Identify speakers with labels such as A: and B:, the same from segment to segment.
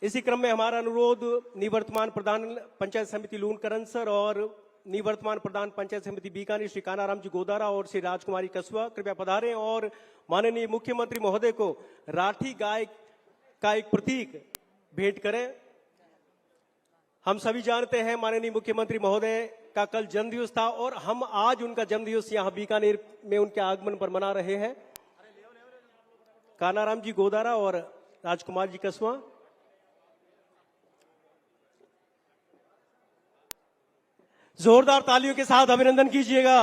A: इसी क्रम में हमारा अनुरोध निवर्तमान प्रधान पंचायत समिति लूणकरनसर और निवर्तमान प्रधान पंचायत समिति बीकानेर श्री कानाराम जी गोदारा और श्री राजकुमारी कसवा कृपया पधारें और माननीय मुख्यमंत्री महोदय को राठी गाय का एक प्रतीक भेंट करें। हम सभी जानते हैं माननीय मुख्यमंत्री महोदय का कल जन्मदिवस था और हम आज उनका जन्मदिवस यहां बीकानेर में उनके आगमन पर मना रहे हैं। कानाराम जी गोदारा और राजकुमार जी कसवा, जोरदार तालियों के साथ अभिनंदन कीजिएगा।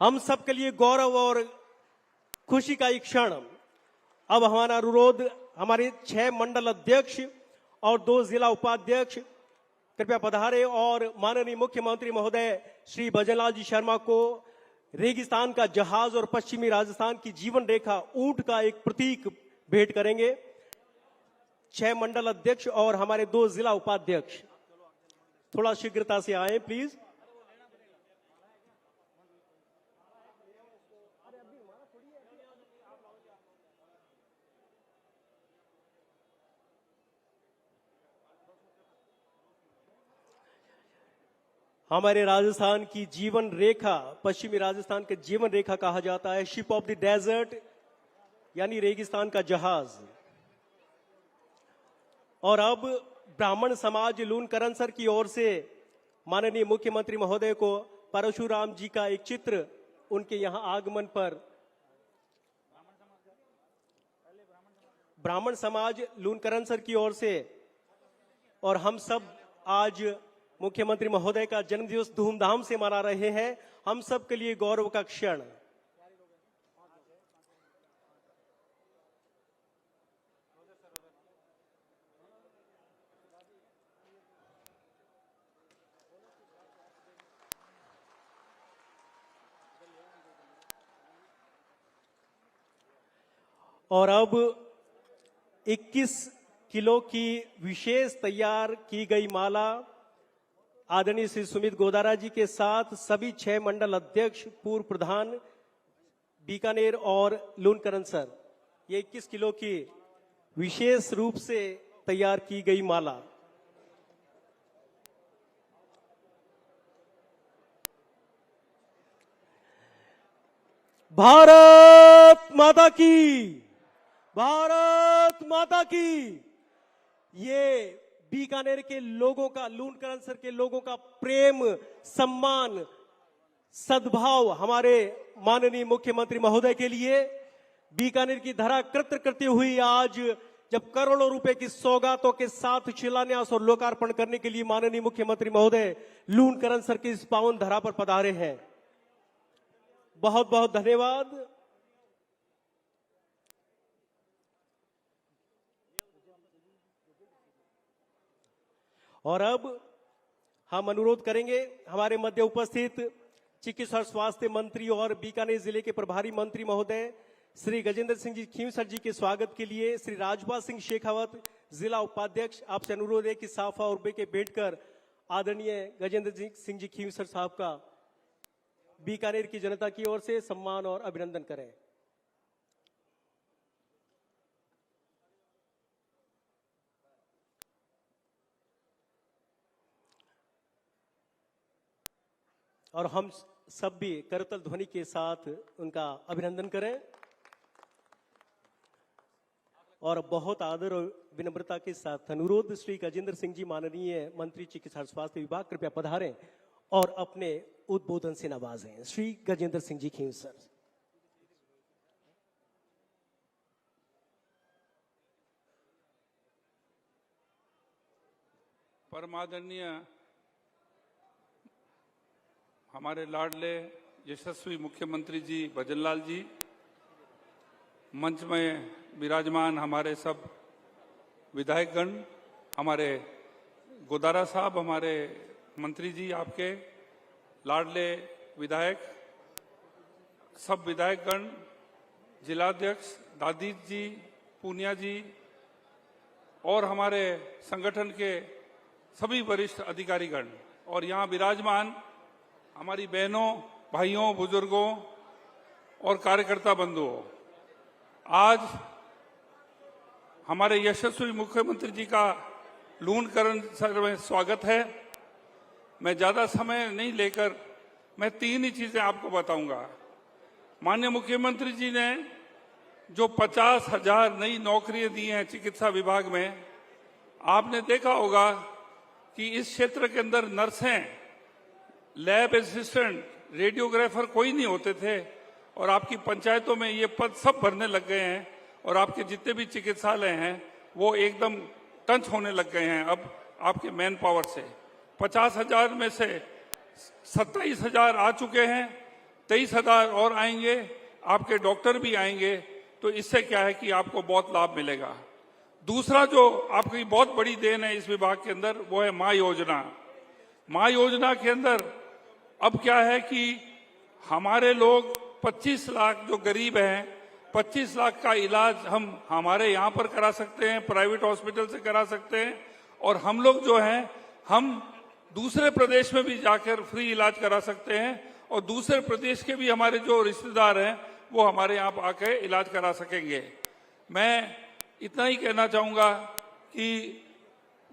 A: हम सबके लिए गौरव और खुशी का एक क्षण। अब हमारा अनुरोध हमारे 6 मंडल अध्यक्ष और 2 जिला उपाध्यक्ष कृपया पधारे और माननीय मुख्यमंत्री महोदय श्री भजनलाल जी शर्मा को रेगिस्तान का जहाज और पश्चिमी राजस्थान की जीवन रेखा ऊंट का एक प्रतीक भेंट करेंगे। 6 मंडल अध्यक्ष और हमारे 2 जिला उपाध्यक्ष थोड़ा शीघ्रता से आए प्लीज। हमारे राजस्थान की जीवन रेखा, पश्चिमी राजस्थान के जीवन रेखा कहा जाता है, शिप ऑफ द डेजर्ट यानी रेगिस्तान का जहाज। और अब ब्राह्मण समाज लूणकरनसर की ओर से माननीय मुख्यमंत्री महोदय को परशुराम जी का एक चित्र उनके यहां आगमन पर ब्राह्मण समाज लूणकरनसर की ओर से और हम सब आज मुख्यमंत्री महोदय का जन्मदिवस धूमधाम से मना रहे हैं। हम सब के लिए गौरव का क्षण। और अब 21 किलो की विशेष तैयार की गई माला आदरणीय श्री सुमित गोदारा जी के साथ सभी 6 मंडल अध्यक्ष, पूर्व प्रधान बीकानेर और लूणकरनसर, ये 21 किलो की विशेष रूप से तैयार की गई माला। भारत माता की, भारत माता की। ये बीकानेर के लोगों का, लूणकरनसर के लोगों का प्रेम, सम्मान, सद्भाव हमारे माननीय मुख्यमंत्री महोदय के लिए बीकानेर की धरा कृत्य करती हुई आज जब करोड़ों रुपए की सौगातों के साथ शिलान्यास और लोकार्पण करने के लिए माननीय मुख्यमंत्री महोदय लूणकरनसर की इस पावन धरा पर पधारे हैं। बहुत बहुत धन्यवाद। और अब हम अनुरोध करेंगे हमारे मध्य उपस्थित चिकित्सा और स्वास्थ्य मंत्री और बीकानेर जिले के प्रभारी मंत्री महोदय श्री गजेंद्र सिंह जी खींवसर जी के स्वागत के लिए श्री राजपाल सिंह शेखावत जिला उपाध्यक्ष, आपसे अनुरोध है कि साफा और बुके भेंट कर आदरणीय गजेंद्र सिंह जी खींवसर साहब का बीकानेर की जनता की ओर से सम्मान और अभिनंदन करें। और हम सब भी करतल ध्वनि के साथ उनका अभिनंदन करें और बहुत आदर और विनम्रता के साथ अनुरोध श्री गजेंद्र सिंह जी माननीय मंत्री चिकित्सा स्वास्थ्य विभाग कृपया पधारें और अपने उद्बोधन से नवाजें। श्री गजेंद्र सिंह जी खींवसर।
B: परमादरणीय हमारे लाडले यशस्वी मुख्यमंत्री जी भजनलाल जी, मंच में विराजमान हमारे सब विधायकगण, हमारे गोदारा साहब, हमारे मंत्री जी, आपके लाडले विधायक, सब विधायकगण, जिलाध्यक्ष दादी जी, पूनिया जी और हमारे संगठन के सभी वरिष्ठ अधिकारीगण और यहाँ विराजमान हमारी बहनों, भाइयों, बुजुर्गों और कार्यकर्ता बंधुओं, आज हमारे यशस्वी मुख्यमंत्री जी का लूणकरण सर में स्वागत है। मैं ज्यादा समय नहीं लेकर मैं 3 ही चीजें आपको बताऊंगा। माननीय मुख्यमंत्री जी ने जो 50,000 नई नौकरियां दी हैं चिकित्सा विभाग में, आपने देखा होगा कि इस क्षेत्र के अंदर नर्सें, लैब असिस्टेंट, रेडियोग्राफर कोई नहीं होते थे और आपकी पंचायतों में ये पद सब भरने लग गए हैं और आपके जितने भी चिकित्सालय हैं वो एकदम टंच होने लग गए हैं अब आपके मैन पावर से। 50,000 में से 27,000 आ चुके हैं, 23,000 और आएंगे, आपके डॉक्टर भी आएंगे, तो इससे क्या है कि आपको बहुत लाभ मिलेगा। दूसरा जो आपकी बहुत बड़ी देन है इस विभाग के अंदर वो है मां योजना। मां योजना के अंदर अब क्या है कि हमारे लोग 25 लाख जो गरीब हैं 25 लाख का इलाज हम हमारे यहाँ पर करा सकते हैं, प्राइवेट हॉस्पिटल से करा सकते हैं, और हम लोग जो हैं हम दूसरे प्रदेश में भी जाकर फ्री इलाज करा सकते हैं और दूसरे प्रदेश के भी हमारे जो रिश्तेदार हैं वो हमारे यहाँ आके इलाज करा सकेंगे। मैं इतना ही कहना चाहूंगा कि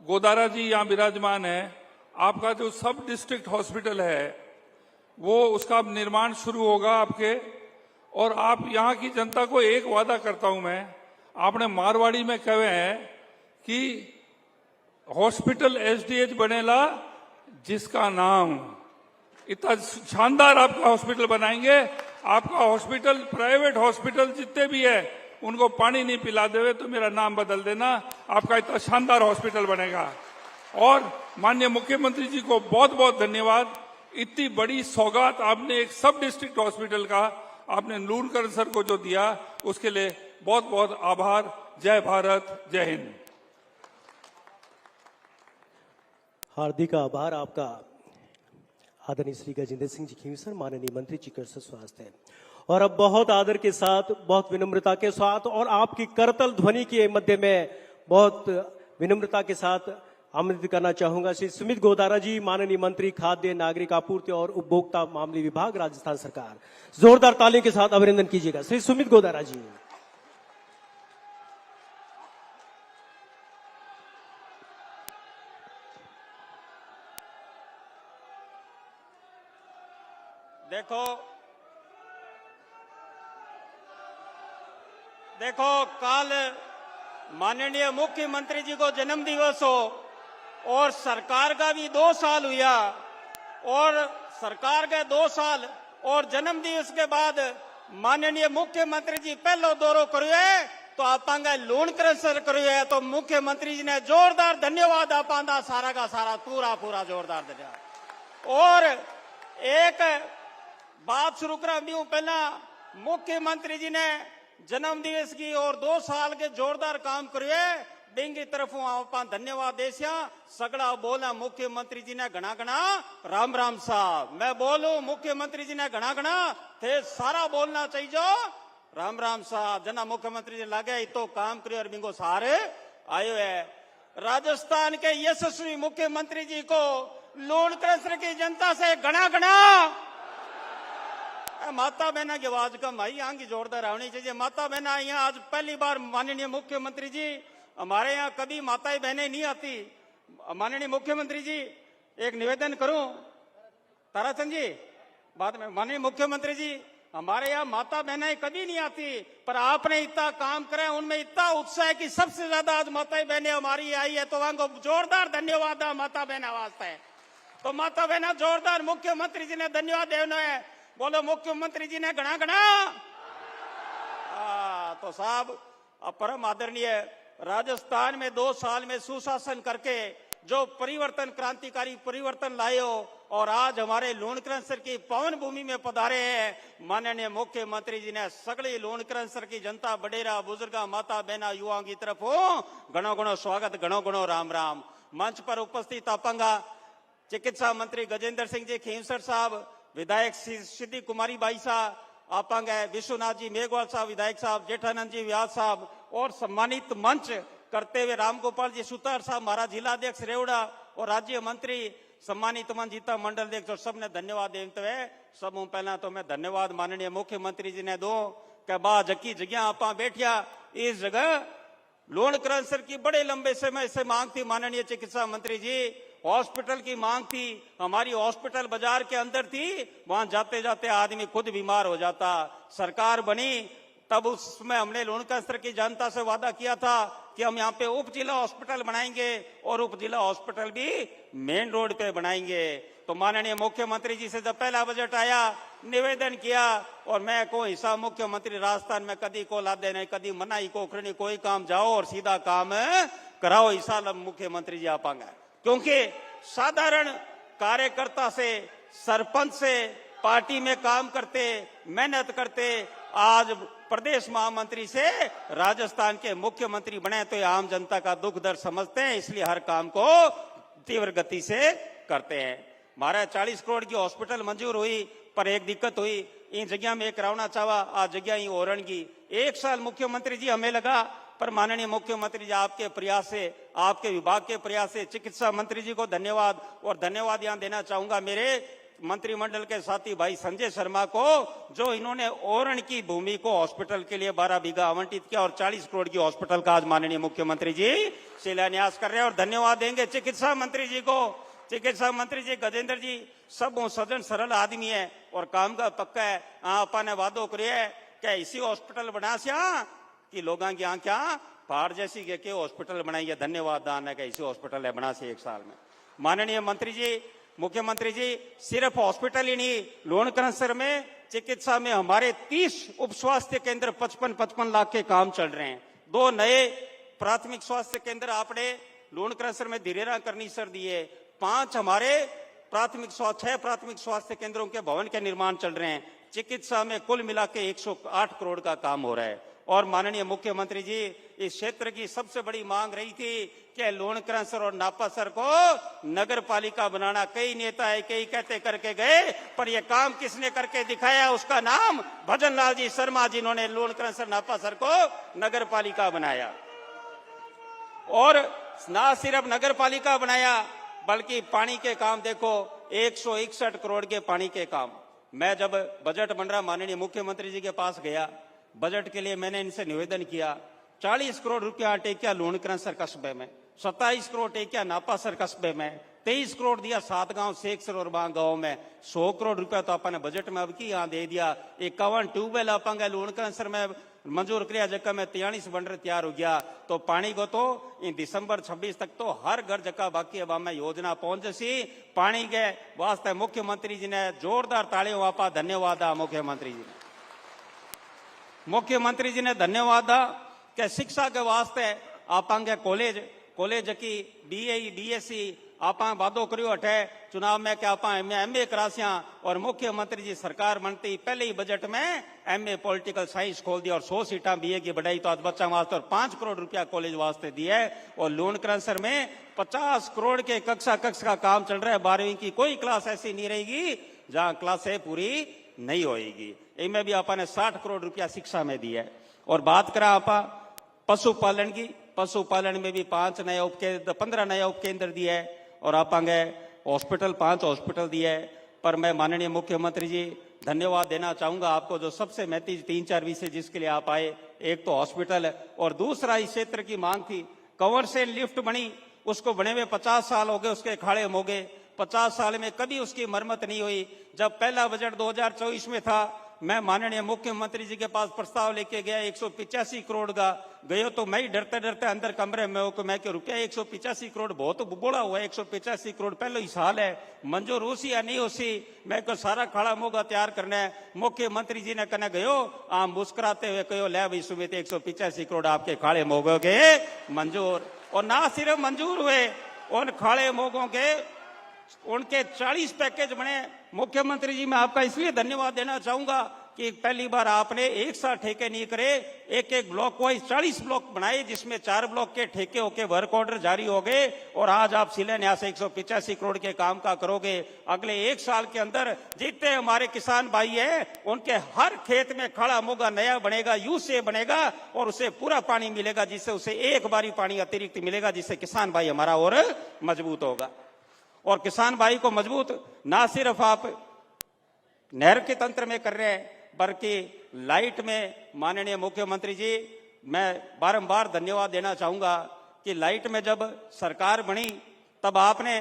B: गोदारा जी यहाँ विराजमान है, आपका जो सब डिस्ट्रिक्ट हॉस्पिटल है वो उसका निर्माण शुरू होगा आपके, और आप यहाँ की जनता को एक वादा करता हूं मैं, आपने मारवाड़ी में कहे हैं कि हॉस्पिटल एसडीएच बनेला जिसका नाम, इतना शानदार आपका हॉस्पिटल बनाएंगे। आपका हॉस्पिटल, प्राइवेट हॉस्पिटल जितने भी है उनको पानी नहीं पिला देवे तो मेरा नाम बदल देना, आपका इतना शानदार हॉस्पिटल बनेगा। और माननीय मुख्यमंत्री जी को बहुत बहुत धन्यवाद, इतनी बड़ी सौगात आपने एक सब डिस्ट्रिक्ट हॉस्पिटल का आपने लूणकरण सर को जो दिया उसके लिए बहुत बहुत आभार। जय भारत, जय हिंद।
A: हार्दिक आभार आपका आदरणीय श्री गजेंद्र सिंह जी खींवसर, माननीय मंत्री चिकित्सा स्वास्थ्य। और अब बहुत आदर के साथ, बहुत विनम्रता के साथ और आपकी करतल ध्वनि के मध्य में बहुत विनम्रता के साथ आमंत्रित करना चाहूंगा श्री सुमित गोदारा जी, माननीय मंत्री खाद्य नागरिक आपूर्ति और उपभोक्ता मामले विभाग, राजस्थान सरकार। जोरदार तालियों के साथ अभिनंदन कीजिएगा श्री सुमित गोदारा जी।
C: देखो कल माननीय मुख्यमंत्री जी को जन्म दिवस हो और सरकार का भी 2 साल हुआ, और सरकार के 2 साल और जन्म दिवस के बाद माननीय मुख्यमंत्री जी पहलो दौरो करियो है तो आपांगा लूणकरण सर करियो है, तो मुख्यमंत्री जी ने जोरदार धन्यवाद आपांदा, सारा का सारा पूरा जोरदार धन्यवाद। और एक बात शुरू करा दूं, पहला मुख्यमंत्री जी ने जन्म दिवस की और 2 साल के जोरदार काम करिए, बेंगी तरफ आप धन्यवाद देसिया। सगड़ा बोला मुख्यमंत्री जी ने घना घना राम राम साहब, मैं बोलूं मुख्यमंत्री जी ने घना घना थे सारा बोलना चाहिए जो राम राम साहब। जना मुख्यमंत्री जी लगे तो काम करियो और बिंगो सारे आयो है। राजस्थान के यशस्वी मुख्यमंत्री जी को लूणकरण की जनता से घना घना माता बहना की आवाज कम आई, यहाँ की जोरदार होनी चाहिए। माता बहना यहाँ आज पहली बार माननीय मुख्यमंत्री जी, हमारे यहाँ कभी माताएं बहनें नहीं आती। माननीय मुख्यमंत्री जी एक निवेदन करूं ताराचंद जी, बाद में माननीय मुख्यमंत्री जी, हमारे यहाँ माता बहनें कभी नहीं आती, पर आपने इतना काम करे, उनमें इतना उत्साह है कि सबसे ज्यादा आज माताएं बहनें हमारी आई है, तो वहां को जोरदार धन्यवाद माता बहना वास्ते है। तो माता बहना जोरदार मुख्यमंत्री जी ने धन्यवाद देना है, बोलो मुख्यमंत्री जी ने घना घना। तो साहब परम आदरणीय, राजस्थान में 2 साल में सुशासन करके जो परिवर्तन, क्रांतिकारी परिवर्तन लाए हो, और आज हमारे लूणकरण सर की पावन भूमि में पधारे हैं माननीय मुख्यमंत्री जी ने। सगड़ी लूणकरण सर की जनता, बडेरा बुजुर्गा, माता बहना, युवाओं की तरफ हो घणो घणो स्वागत, घणो घणो राम राम। मंच पर उपस्थित अपंगा चिकित्सा मंत्री गजेंद्र सिंह जी खींवसर साहब, विधायक सिद्धि कुमारी बाई साहब, अपंग है विश्वनाथ जी मेघवाल साहब, विधायक साहब जेठानंद जी व्यास साहब, और सम्मानित मंच करते हुए रामगोपाल जी सुतार साहब, हमारा जिला अध्यक्ष रेवड़ा, और राज्य मंत्री सम्मानित मन जीता मंडल अध्यक्ष, और सबने धन्यवाद देते हुए सब पहला तो मैं धन्यवाद माननीय मुख्यमंत्री जी ने दो कि बा जकी जगह आप बैठिया इस जगह लोन क्रैंसर की बड़े लंबे समय से मांग थी माननीय चिकित्सा मंत्री जी। हॉस्पिटल की मांग थी, हमारी हॉस्पिटल बाजार के अंदर थी, वहां जाते जाते आदमी खुद बीमार हो जाता। सरकार बनी तब उसमें हमने लोन क्रैंसर की जनता से वादा किया था कि हम यहाँ पे उप जिला हॉस्पिटल बनाएंगे और उप जिला हॉस्पिटल भी मेन रोड पे बनाएंगे। तो माननीय मुख्यमंत्री जी से जब पहला बजट आया, निवेदन किया और मैं को हिसाब मुख्यमंत्री राजस्थान में कदी को ला देने कदी मनाई को खरनी कोई काम जाओ और सीधा काम कराओ, हिसाब मुख्यमंत्री जी आपांगे। क्योंकि साधारण कार्यकर्ता से, सरपंच से, पार्टी में काम करते, मेहनत करते, आज प्रदेश महामंत्री से राजस्थान के मुख्यमंत्री बने तो ये आम जनता का दुख दर्द समझते हैं, इसलिए हर काम को तीव्र गति से करते हैं। हमारा 40 करोड़ की हॉस्पिटल मंजूर हुई, पर एक दिक्कत हुई, इन जगह में करावना चाहवा, आज जगह ही ओरण की 1 साल मुख्यमंत्री जी हमें लगा, पर माननीय मुख्यमंत्री जी आपके प्रयास से, आपके विभाग के प्रयास से चिकित्सा मंत्री जी को धन्यवाद, और धन्यवाद यहां देना चाहूंगा मेरे मंत्रिमंडल के साथी भाई संजय शर्मा को, जो इन्होंने ओरण की भूमि को हॉस्पिटल के लिए 12 बीघा आवंटित किया और 40 करोड़ की हॉस्पिटल का आज माननीय मुख्यमंत्री जी शिलान्यास कर रहे हैं। और धन्यवाद देंगे चिकित्सा मंत्री जी को। चिकित्सा मंत्री जी गजेंद्र जी सब सजन सरल आदमी है और काम का पक्का है। अपन ने वादो करे क्या इसी हॉस्पिटल बना कि लोगों की आंखें पहाड़ जैसी के हॉस्पिटल बनाइए। धन्यवाद दान है कि इसी हॉस्पिटल है बना से 1 साल में। माननीय मंत्री जी, मुख्यमंत्री जी, सिर्फ हॉस्पिटल ही नहीं, लोन क्रैंसर में चिकित्सा में हमारे 30 उप स्वास्थ्य केंद्र 55 लाख के काम चल रहे हैं। 2 नए प्राथमिक स्वास्थ्य केंद्र आपने लोन क्रैंसर में धीरेरा करनी सर दिए। 5 हमारे 6 प्राथमिक स्वास्थ्य केंद्रों के भवन के निर्माण चल रहे हैं। चिकित्सा में कुल मिला के 108 करोड़ का काम हो रहा है। और माननीय मुख्यमंत्री जी, इस क्षेत्र की सबसे बड़ी मांग रही थी कि लोन क्रैंसर और नापासर को नगर पालिका बनाना। कई नेता है, कई कहते करके गए, पर यह काम किसने करके दिखाया? उसका नाम भजन लाल जी शर्मा, जिन्होंने लोन क्रैंसर नापासर को नगर पालिका बनाया। और ना सिर्फ नगर पालिका बनाया, बल्कि पानी के काम देखो, 161 करोड़ के पानी के काम। मैं जब बजट बन रहा माननीय मुख्यमंत्री जी के पास गया, बजट के लिए मैंने इनसे निवेदन किया, 40 करोड़ रुपया टेकिया लोन क्रैंसर कस्बे में, 27 करोड़ टेकिया नापासर कस्बे में, 23 करोड़ दिया 7 गांव शेखसर और बांग गांव में, 100 करोड़ रुपया तो अपन बजट में अब की यहाँ दे दिया। 51 ट्यूबवेल अपन लोन क्रैंसर में मंजूर किया, जगह में 43 बंडर तैयार हो गया। तो पानी को तो इन दिसंबर 26 तक तो हर घर जगह बाकी अब में योजना पहुंच सी। पानी के वास्ते मुख्यमंत्री जी ने जोरदार तालियों वापा धन्यवाद। मुख्यमंत्री जी ने मुख्यमंत्री जी ने धन्यवाद कि शिक्षा के वास्ते आपांगे कॉलेज की बीए बीएससी आपा वादो करियो हटे चुनाव में कि आप एमए करासिया। और मुख्यमंत्री जी सरकार बनती पहले ही बजट में एमए पॉलिटिकल साइंस खोल दिया और 100 सीटा बीए की बढ़ाई तो आज बच्चा वास्ते और 5 करोड़ रुपया कॉलेज वास्ते दिया है। और लोन क्रैंसर में 50 करोड़ के कक्षा का काम चल रहा है। 12वीं की कोई क्लास ऐसी नहीं रहेगी जहां क्लासें पूरी नहीं होएगी। इनमें भी आपने 60 करोड़ रुपया शिक्षा में दिया है। और बात करा आपा पशुपालन की, पशुपालन में भी 15 नया उपकेंद्र दिया है। और आपांगे हॉस्पिटल 5 हॉस्पिटल दिया है। पर मैं माननीय मुख्यमंत्री जी धन्यवाद देना चाहूंगा आपको, जो सबसे महत्वपूर्ण 3-4 विषय जिसके लिए आप आए, एक तो हॉस्पिटल है और दूसरा इस क्षेत्र की मांग थी कवर से लिफ्ट बनी, उसको बने हुए 50 साल हो गए, उसके खाड़े हो गए, 50 साल में कभी उसकी मरम्मत नहीं हुई। जब पहला बजट 2024 में था, मैं माननीय मुख्यमंत्री जी के पास प्रस्ताव लेके गया 185 करोड़ का। गयो तो मैं ही डरते डरते अंदर कमरे में हो मैं रुपया 185 करोड़ बहुत बोला हुआ है। 185 करोड़ पहले ही साल है, मंजूर हो सी या नहीं हो सी, मैं को सारा खाड़ा मोगा तैयार करना है। मुख्यमंत्री जी ने कहना गयो आम मुस्कुराते हुए कहो ले भाई सुमित 185 करोड़ आपके खाड़े मोगों के मंजूर। और ना सिर्फ मंजूर हुए, उन खाड़े मोगों के उनके 40 पैकेज बने। मुख्यमंत्री जी मैं आपका इसलिए धन्यवाद देना चाहूंगा कि पहली बार आपने एक साथ ठेके नहीं करे, एक ब्लॉक वाइज 40 ब्लॉक बनाए, जिसमें 4 ब्लॉक के ठेके होके वर्क ऑर्डर जारी हो गए। और आज आप शिलान्यास 185 करोड़ के काम का करोगे। अगले 1 साल के अंदर जितने हमारे किसान भाई हैं, उनके हर खेत में खड़ा मोगा नया बनेगा, यू से बनेगा और उसे पूरा पानी मिलेगा, जिससे उसे एक बारी पानी अतिरिक्त मिलेगा, जिससे किसान भाई हमारा और मजबूत होगा। और किसान भाई को मजबूत ना सिर्फ आप नहर के तंत्र में कर रहे हैं, बल्कि लाइट में माननीय मुख्यमंत्री जी मैं बारंबार धन्यवाद देना चाहूंगा कि लाइट में जब सरकार बनी तब आपने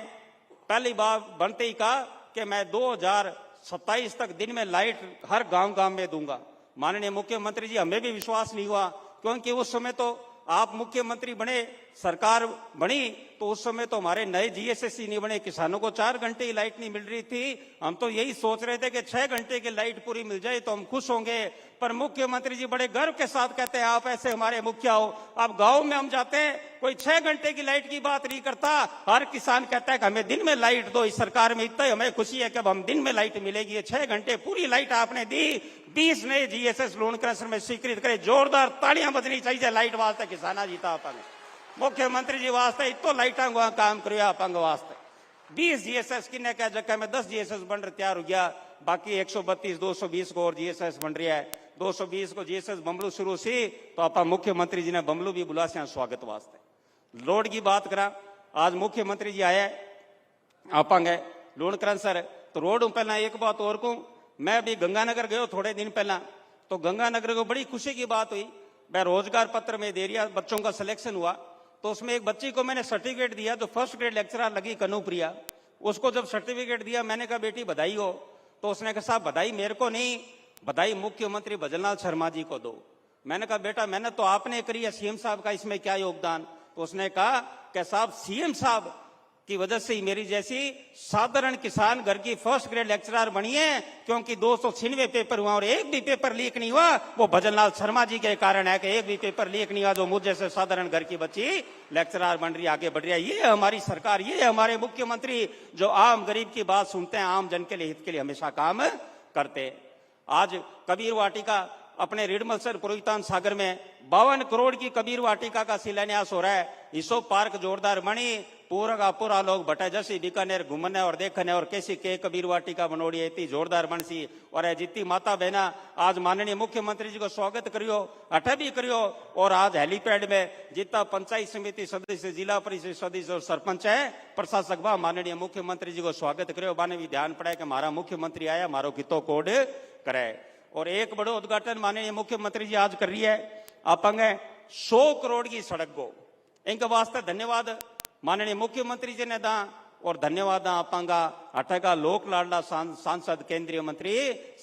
C: पहली बार बनते ही कहा कि मैं 2027 तक दिन में लाइट हर गांव में दूंगा। माननीय मुख्यमंत्री जी, हमें भी विश्वास नहीं हुआ, क्योंकि उस समय तो आप मुख्यमंत्री बने, सरकार बनी, तो उस समय तो हमारे नए जीएसएससी नहीं बने, किसानों को 4 घंटे की लाइट नहीं मिल रही थी। हम तो यही सोच रहे थे कि 6 घंटे की लाइट पूरी मिल जाए तो हम खुश होंगे। पर मुख्यमंत्री जी बड़े गर्व के साथ कहते हैं आप ऐसे हमारे मुखिया हो। अब गांव में हम जाते हैं, कोई 6 घंटे की लाइट की बात नहीं करता, हर किसान कहता है कि हमें दिन में लाइट दो। इस सरकार में इतना हमें खुशी है कि अब हम दिन में लाइट मिलेगी। 6 घंटे पूरी लाइट आपने दी, 20 नए जीएसएस लोन क्रैशर में स्वीकृत करे। जोरदार तालियां बजनी चाहिए लाइट वास्ते, किसाना जीता अपन मुख्यमंत्री जी वास्ते इतो लाइटा काम करियो अपंग वास्ते। 20 जीएसएस किन्ने क्या जगह में 10 जीएसएस बन रहे तैयार हो गया, बाकी 132 220 को और जीएसएस बन रही है। 220 को जीएसएस बमलू शुरू सी तो आप मुख्यमंत्री जी ने बमलू भी बुला से स्वागत वास्ते। रोड की बात करा, आज मुख्यमंत्री जी आया आपंग लोन क्रैशर तो रोड पहला एक बात और कहूं, मैं अभी गंगानगर गयो थोड़े दिन पहला, तो गंगानगर को बड़ी खुशी की बात हुई। मैं रोजगार पत्र में देरिया बच्चों का सिलेक्शन हुआ, तो उसमें एक बच्ची को मैंने सर्टिफिकेट दिया जो फर्स्ट ग्रेड लेक्चरर लगी कनूप्रिया। उसको जब सर्टिफिकेट दिया मैंने कहा बेटी बधाई हो, तो उसने कहा साहब बधाई मेरे को नहीं, बधाई मुख्यमंत्री भजनलाल शर्मा जी को दो। मैंने कहा बेटा मेहनत तो आपने करी है, सीएम साहब का इसमें क्या योगदान। तो उसने कहा कि साहब सीएम साहब की वजह से ही मेरी जैसी साधारण किसान घर की फर्स्ट ग्रेड लेक्चरर बनी है, क्योंकि 296 पेपर हुआ और एक भी पेपर लीक नहीं हुआ, वो भजनलाल शर्मा जी के कारण है कि एक भी पेपर लीक नहीं हुआ, जो मुझ जैसे साधारण घर की बच्ची लेक्चरर बन रही है, आगे बढ़ रही है। ये है हमारी सरकार, ये है हमारे मुख्यमंत्री जो आम गरीब की बात सुनते हैं, आम जन के लिए हित के लिए हमेशा काम करते हैं। आज कबीर वाटिका अपने रिडमलसर पुरोहितान सागर में 52 करोड़ की कबीर वाटिका का शिलान्यास हो रहा है। इसो पार्क जोरदार बनी, पूरा का पूरा लोग बटे जैसी बीकानेर घूमने और देखने और कैसी के कबीर वाटिका बनोड़ी है, इतनी जोरदार बनसी। और जितनी माता बहना आज माननीय मुख्यमंत्री जी को स्वागत करियो, अठे भी करियो। और आज हेलीपैड में जितना पंचायत समिति सदस्य, जिला परिषद सदस्य और सरपंच है, प्रशासक बा माननीय मुख्यमंत्री जी को स्वागत करियो। बाने भी ध्यान पड़े कि हमारा मुख्यमंत्री आया, मारो कितो कोड करे। और एक बड़ो उद्घाटन माननीय मुख्यमंत्री जी आज कर रही है, अपंग 100 करोड़ की सड़क को, इनके वास्ते धन्यवाद माननीय मुख्यमंत्री जी ने दा। और धन्यवाद अपंगा अठगा लोक लाडला सांसद केंद्रीय मंत्री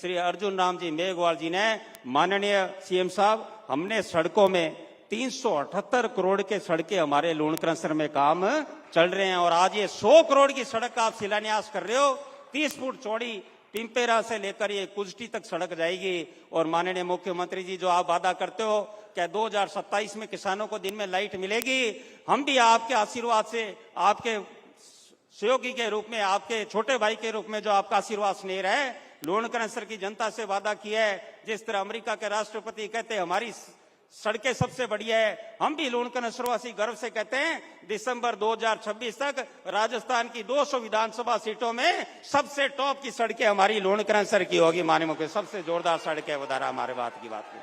C: श्री अर्जुन राम जी मेघवाल जी ने। माननीय सीएम साहब, हमने सड़कों में 378 करोड़ के सड़कें हमारे लोन क्रैशर में काम चल रहे हैं, और आज ये 100 करोड़ की सड़क का आप शिलान्यास कर रहे हो। 30 फुट चौड़ी पिंपेरा से लेकर ये कुजटी तक सड़क जाएगी। और माननीय मुख्यमंत्री जी, जो आप वादा करते हो क्या 2027 में किसानों को दिन में लाइट मिलेगी, हम भी आपके आशीर्वाद से, आपके सहयोगी के रूप में, आपके छोटे भाई के रूप में जो आपका आशीर्वाद स्नेह है, लोन क्रैशर की जनता से वादा किया है। जिस तरह अमेरिका के राष्ट्रपति कहते हैं हमारी सड़कें सबसे बढ़िया है, हम भी लोन क्रैशरवासी गर्व से कहते हैं दिसंबर 2026 तक राजस्थान की 200 विधानसभा सीटों में सबसे टॉप की सड़कें हमारी लोन क्रैशर की होगी। माननीय मुख्य सबसे जोरदार सड़क है वो धारा हमारे बात की बात की।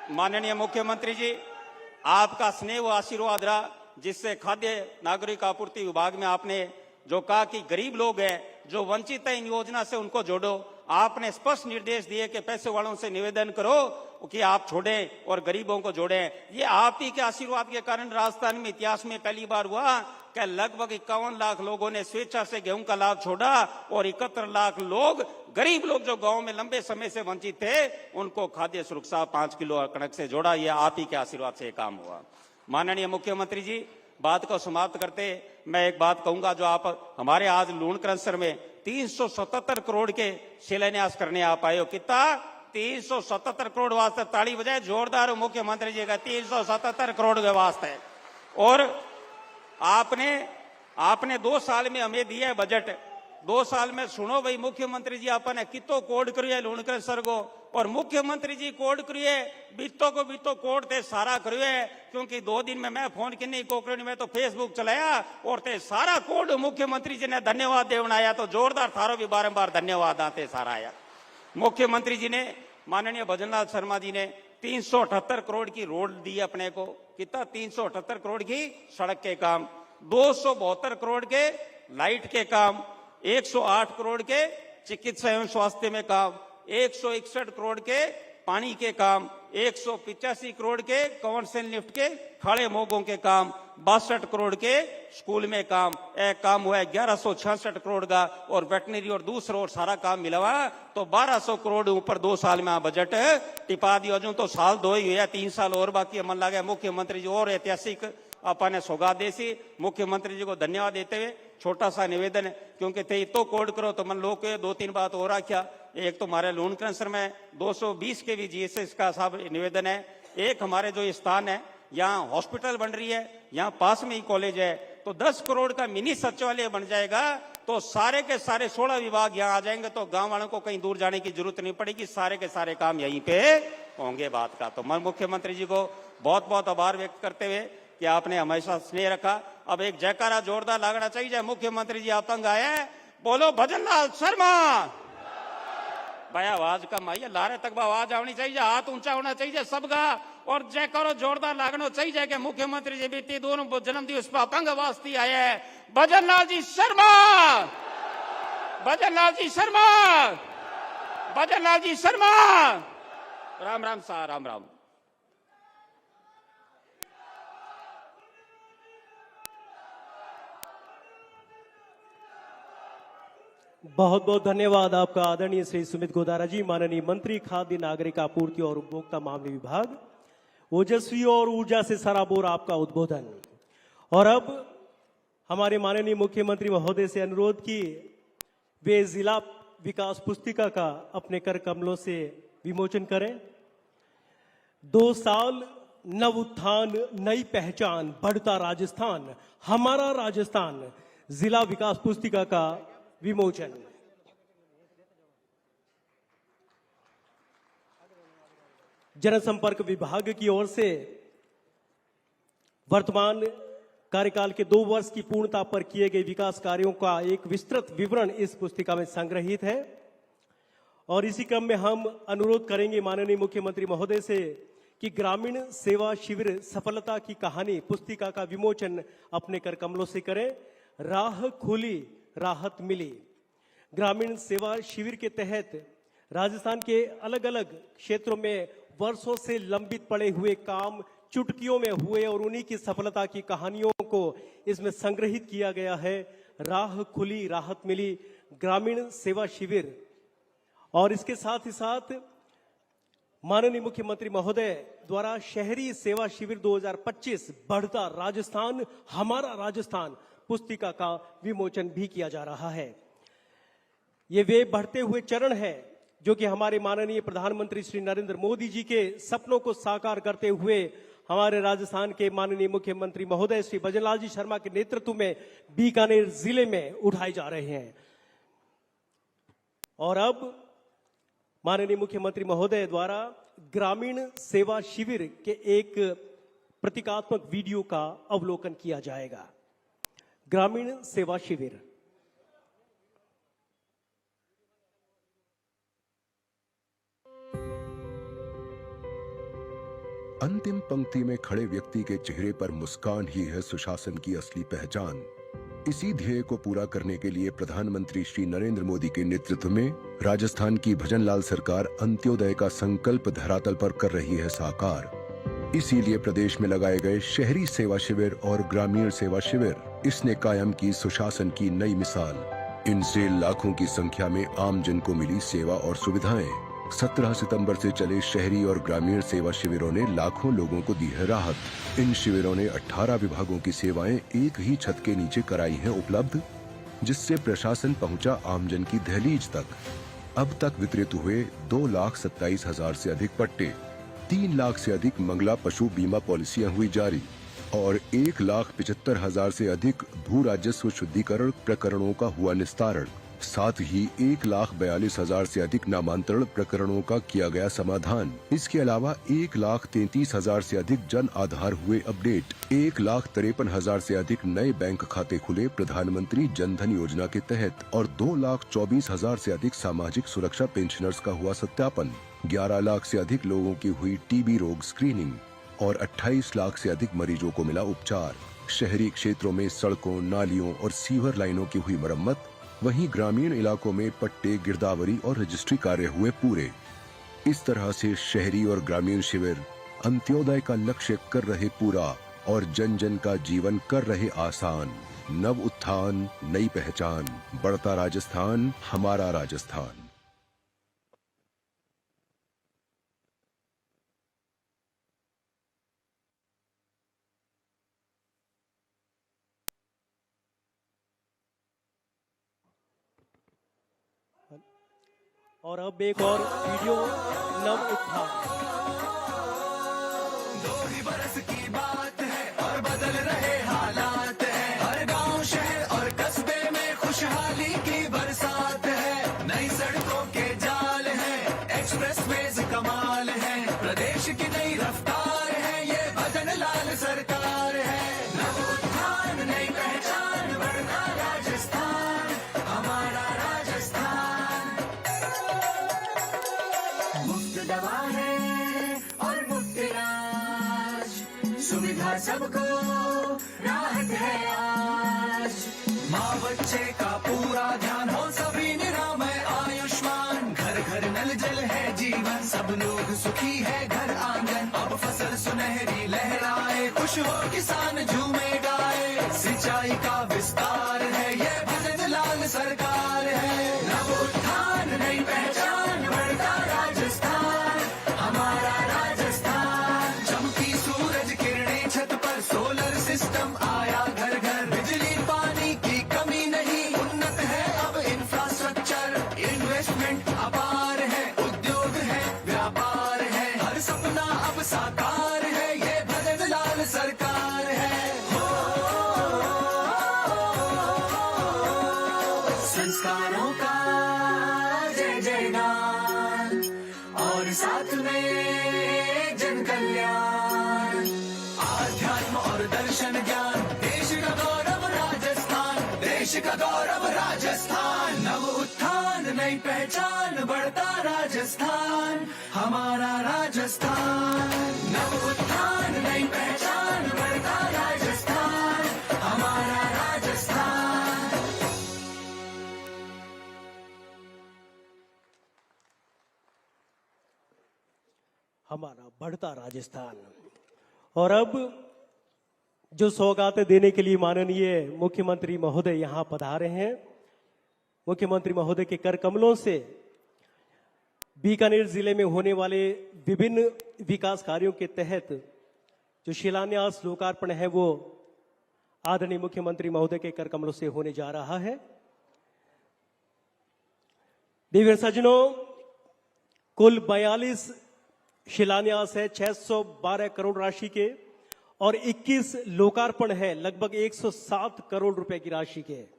C: माननीय मुख्यमंत्री जी, आपका स्नेह व आशीर्वाद रहा, जिससे खाद्य नागरिक आपूर्ति विभाग में आपने जो कहा कि गरीब लोग हैं जो वंचित है, इन योजना से उनको जोड़ो। आपने स्पष्ट निर्देश दिए कि पैसे वालों से निवेदन करो कि आप छोड़ें और गरीबों को जोड़ें। ये आप ही के आशीर्वाद के कारण राजस्थान में इतिहास में पहली बार हुआ कि लगभग 51 लाख लोगों ने स्वेच्छा से गेहूं का लाभ छोड़ा, और 71 लाख लोग, गरीब लोग जो गांव में लंबे समय से वंचित थे, उनको खाद्य सुरक्षा 5 किलो कणक से जोड़ा। यह आप ही के आशीर्वाद से काम हुआ। माननीय मुख्यमंत्री जी, बात को समाप्त करते मैं एक बात कहूंगा, जो आप हमारे आज लोन क्रैशर में 377 करोड़ के शिलान्यास करने आप आए हो। कितना? 377 करोड़ वास्ते ताली बजाए जोरदार मुख्यमंत्री जी का 377 करोड़ के वास्ते। और आपने 2 साल में हमें दिया है बजट, 2 साल में सुनो भाई मुख्यमंत्री जी आपने कितो कोड करिए लोन क्रैशर को, और मुख्यमंत्री जी कोड करिए बीतो को बीतो कोड थे सारा करिए, क्योंकि 2 दिन में मैं फोन किन्नी कोकरणी में तो फेसबुक चलाया और ते सारा कोड मुख्यमंत्री जी ने धन्यवाद देवन आया, तो जोरदार थारो भी बारंबार धन्यवाद आते सारा आया। मुख्यमंत्री जी ने, माननीय भजनलाल शर्मा जी ने 378 करोड़ की रोड दी अपने को। कितना? 378 करोड़ की सड़क के काम, 272 करोड़ के लाइट के काम, 108 करोड़ के चिकित्सा एवं स्वास्थ्य में काम, 161 करोड़ के पानी के काम, 185 करोड़ के कमर्शियल लिफ्ट के खड़े मोगों के काम, 62 करोड़ के स्कूल में काम, एक काम हुआ है 1166 करोड़ का, और वेटनरी और दूसरा और सारा काम मिला हुआ तो 1200 करोड़ ऊपर 2 साल में बजट टिपा दिया। जो तो साल 2 ही हुआ, 3 साल और बाकी मन लगा। मुख्यमंत्री जी और ऐतिहासिक अपने सौगात देसी, मुख्यमंत्री जी को धन्यवाद देते हुए छोटा सा निवेदन है, क्योंकि ते तो कोड करो तो मन लोग 2-3 बात हो रहा क्या। एक तो हमारे लोन कैंसर में 220 के भी जीएसएस का साहब निवेदन है। एक हमारे जो स्थान है यहाँ हॉस्पिटल बन रही है, यहाँ पास में ही कॉलेज है, तो 10 करोड़ का मिनी सचिवालय बन जाएगा तो सारे के सारे 16 विभाग यहाँ आ जाएंगे, तो गांव वालों को कहीं दूर जाने की जरूरत नहीं पड़ेगी, सारे के सारे काम यहीं पे होंगे। बात का तो मैं मुख्यमंत्री जी को बहुत बहुत आभार व्यक्त करते हुए कि आपने हमेशा स्नेह रखा। अब एक जयकारा जोरदार लागना चाहिए। मुख्यमंत्री जी आप तंग आए, बोलो भजनलाल शर्मा। भाई आवाज कम आई है, लारे तक आवाज आनी चाहिए, हाथ ऊंचा होना चाहिए सबका, और जयकारो जोरदार लागना चाहिए कि मुख्यमंत्री जी बीती दोनों जन्म दिवस पर अपंग वास्ती आए हैं। भजनलाल जी शर्मा, भजनलाल जी शर्मा, भजनलाल जी शर्मा। राम राम सा, राम राम।
A: बहुत बहुत धन्यवाद आपका आदरणीय श्री सुमित गोदारा जी, माननीय मंत्री खाद्य नागरिक आपूर्ति और उपभोक्ता मामले विभाग। ओजस्वी और ऊर्जा से सराबोर आपका उद्बोधन। और अब हमारे माननीय मुख्यमंत्री महोदय से अनुरोध की वे जिला विकास पुस्तिका का अपने कर कमलों से विमोचन करें। 2 साल नव उत्थान, नई पहचान, बढ़ता राजस्थान, हमारा राजस्थान, जिला विकास पुस्तिका का विमोचन। जनसंपर्क विभाग की ओर से वर्तमान कार्यकाल के 2 वर्ष की पूर्णता पर किए गए विकास कार्यों का एक विस्तृत विवरण इस पुस्तिका में संग्रहित है। और इसी क्रम में हम अनुरोध करेंगे माननीय मुख्यमंत्री महोदय से कि ग्रामीण सेवा शिविर सफलता की कहानी पुस्तिका का विमोचन अपने कर कमलों से करें। राह खुली, राहत मिली। ग्रामीण सेवा शिविर के तहत राजस्थान के अलग अलग क्षेत्रों में वर्षों से लंबित पड़े हुए काम चुटकियों में हुए और उन्हीं की सफलता की कहानियों को इसमें संग्रहित किया गया है। राह खुली, राहत मिली, ग्रामीण सेवा शिविर। और इसके साथ ही साथ माननीय मुख्यमंत्री महोदय द्वारा शहरी सेवा शिविर 2025 बढ़ता राजस्थान, हमारा राजस्थान पुस्तिका का विमोचन भी किया जा रहा है। ये वे बढ़ते हुए चरण हैं जो कि हमारे माननीय प्रधानमंत्री श्री नरेंद्र मोदी जी के सपनों को साकार करते हुए हमारे राजस्थान के माननीय मुख्यमंत्री महोदय श्री भजनलाल जी शर्मा के नेतृत्व में बीकानेर जिले में उठाए जा रहे हैं। और अब माननीय मुख्यमंत्री महोदय द्वारा ग्रामीण सेवा शिविर के एक प्रतीकात्मक वीडियो का अवलोकन किया जाएगा। ग्रामीण सेवा शिविर।
D: अंतिम पंक्ति में खड़े व्यक्ति के चेहरे पर मुस्कान ही है सुशासन की असली पहचान। इसी ध्येय को पूरा करने के लिए प्रधानमंत्री श्री नरेंद्र मोदी के नेतृत्व में राजस्थान की भजनलाल सरकार अंत्योदय का संकल्प धरातल पर कर रही है साकार। इसीलिए प्रदेश में लगाए गए शहरी सेवा शिविर और ग्रामीण सेवा शिविर, इसने कायम की सुशासन की नई मिसाल। इनसे लाखों की संख्या में आम जन को मिली सेवा और सुविधाएं। 17 सितंबर से चले शहरी और ग्रामीण सेवा शिविरों ने लाखों लोगों को दी है राहत। इन शिविरों ने 18 विभागों की सेवाएं एक ही छत के नीचे कराई हैं उपलब्ध, जिससे प्रशासन पहुंचा आमजन की दहलीज तक। अब तक वितरित हुए 2,27,000 से अधिक पट्टे, 3 लाख से अधिक मंगला पशु बीमा पॉलिसियां हुई जारी और 1,75,000 से अधिक भू राजस्व शुद्धिकरण प्रकरणों का हुआ निस्तारण। साथ ही 1,42,000 से अधिक नामांतरण प्रकरणों का किया गया समाधान। इसके अलावा 1,33,000 से अधिक जन आधार हुए अपडेट, 1,53,000 से अधिक नए बैंक खाते खुले प्रधानमंत्री जन धन योजना के तहत और 2,24,000 से अधिक सामाजिक सुरक्षा पेंशनर्स का हुआ सत्यापन। 11 लाख से अधिक लोगों की हुई टीबी रोग स्क्रीनिंग और 28 लाख से अधिक मरीजों को मिला उपचार। शहरी क्षेत्रों में सड़कों, नालियों और सीवर लाइनों की हुई मरम्मत, वहीं ग्रामीण इलाकों में पट्टे, गिरदावरी और रजिस्ट्री कार्य हुए पूरे। इस तरह से शहरी और ग्रामीण शिविर अंत्योदय का लक्ष्य कर रहे पूरा और जन जन का जीवन कर रहे आसान। नव उत्थान, नई पहचान, बढ़ता राजस्थान, हमारा राजस्थान।
A: और अब एक और वीडियो, नव उत्थान।
E: बरस की बात है और बदल रहे हालात है, हर गांव, शहर और कस्बे में खुशहाली की बरसात है। नई सड़कों के जाल है, एक्सप्रेसवेज कमाल है, प्रदेश की नई रफ्तार है, ये भजन लाल सरकार है। नव उत्थान, नई पहचान, बढ़ता राजस्थान, हमारा राजस्थान। मुफ्त दवा है और मुफ्त इलाज, सुविधा सबको, राहत है आज। माँ बच्चे का पूरा ध्यान हो, सभी निरामय आयुष्मान, घर घर नल जल है जीवन, सब लोग सुखी है घर आंगन। अब फसल सुनहरी लहराए, खुश हो किसान झूमे गाए, सिंचाई का विस्तार है, ये भजन लाल सरकार है। नव उत्थान, नई पहचान, बढ़ता राजस्थान, हमारा राजस्थान। चमकी सूरज किरणें छत पर, सोलर सिस्टम आया घर घर, बिजली पानी की कमी नहीं, उन्नत है अब इंफ्रास्ट्रक्चर, इन्वेस्टमेंट अपार है, उद्योग है, व्यापार है, हर सपना अब साकार है, ये भजन लाल सरकार है। संस्कारों का जय जयगान और साथ में जन कल्याण, आध्यात्म और दर्शन ज्ञान, देश का गौरव राजस्थान, देश का गौरव राजस्थान। नव उत्थान, नई पहचान, बढ़ता राजस्थान, हमारा राजस्थान। नव उत्थान, नई पहचान, बढ़ता राजस्थान, हमारा राजस्थान।
A: हमारा बढ़ता राजस्थान। और अब जो सौगातें देने के लिए माननीय मुख्यमंत्री महोदय यहां पधारे हैं, मुख्यमंत्री महोदय के कर कमलों से बीकानेर जिले में होने वाले विभिन्न विकास कार्यों के तहत जो शिलान्यास लोकार्पण है वो आदरणीय मुख्यमंत्री महोदय के कर कमलों से होने जा रहा है। देवी सज्जनों, कुल 42 शिलान्यास है 612 करोड़ राशि के, और 21 लोकार्पण है लगभग 107 करोड़ रुपए की राशि के।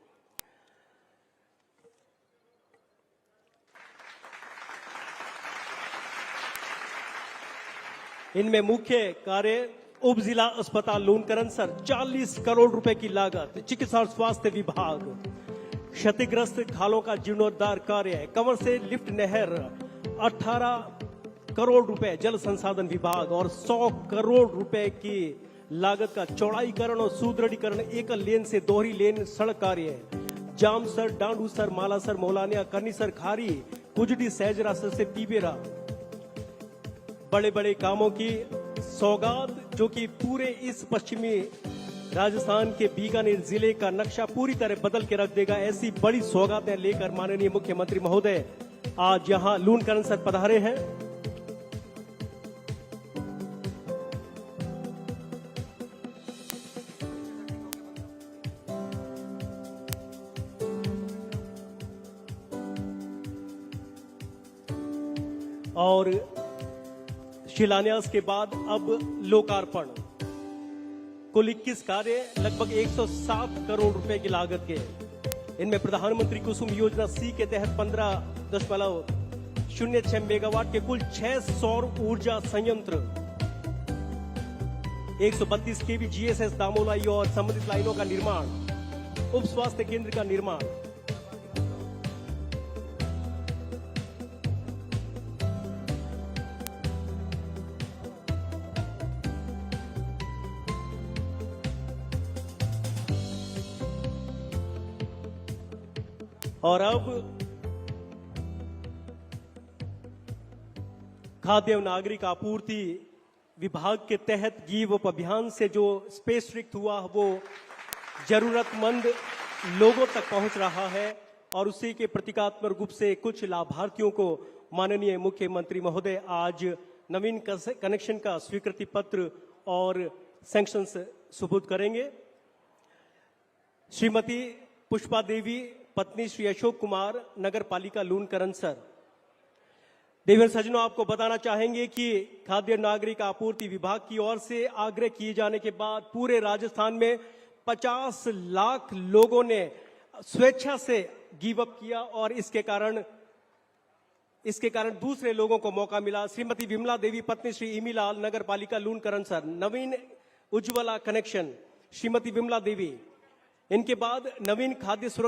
A: इनमें मुख्य कार्य उप जिला अस्पताल लूनकरनसर 40 करोड़ रुपए की लागत, चिकित्सा और स्वास्थ्य विभाग, क्षतिग्रस्त खालों का जीर्णोद्धार कार्य, कंवर से लिफ्ट नहर 18 करोड़ रुपए, जल संसाधन विभाग, और 100 करोड़ रुपए की लागत का चौड़ाईकरण और सुदृढ़ीकरण एकल लेन से दोहरी लेन सड़क कार्य, जामसर, डांडूसर, मालासर, मौलानिया, करनीसर, खारी, कुजडी, सहजरा से पीबेरा। बड़े बड़े कामों की सौगात जो कि पूरे इस पश्चिमी राजस्थान के बीकानेर जिले का नक्शा पूरी तरह बदल के रख देगा, ऐसी बड़ी सौगातें लेकर माननीय मुख्यमंत्री महोदय आज यहां लूनकरनसर पधारे हैं। और शिलान्यास के बाद अब लोकार्पण, कुल 21 कार्य लगभग 107 करोड़ रुपए की लागत के। इनमें प्रधानमंत्री कुसुम योजना सी के तहत 15.06 मेगावाट के कुल 6 सौर ऊर्जा संयंत्र, 132 केवी जीएसएस दामोलाई और संबंधित लाइनों का निर्माण, उप स्वास्थ्य केंद्र का निर्माण, और अब खाद्य एवं नागरिक आपूर्ति विभाग के तहत गिव अप अभियान से जो स्पेस रिक्त हुआ वो जरूरतमंद लोगों तक पहुंच रहा है और उसी के प्रतीकात्मक रूप से कुछ लाभार्थियों को माननीय मुख्यमंत्री महोदय आज नवीन कनेक्शन का स्वीकृति पत्र और सैंक्शन सुपुर्द करेंगे। श्रीमती पुष्पा देवी पत्नी श्री अशोक कुमार नगर पालिका लूणकरण सर। देवेंद्र सज्जनों, आपको बताना चाहेंगे कि खाद्य नागरिक आपूर्ति विभाग की ओर से आग्रह किए जाने के बाद पूरे राजस्थान में 50 लाख लोगों ने स्वेच्छा से गिव अप किया और इसके कारण दूसरे लोगों को मौका मिला। श्रीमती विमला देवी पत्नी श्री इमीलाल नगर पालिका लूणकरण सर, नवीन उज्ज्वला कनेक्शन श्रीमती विमला देवी। इनके बाद नवीन खाद्य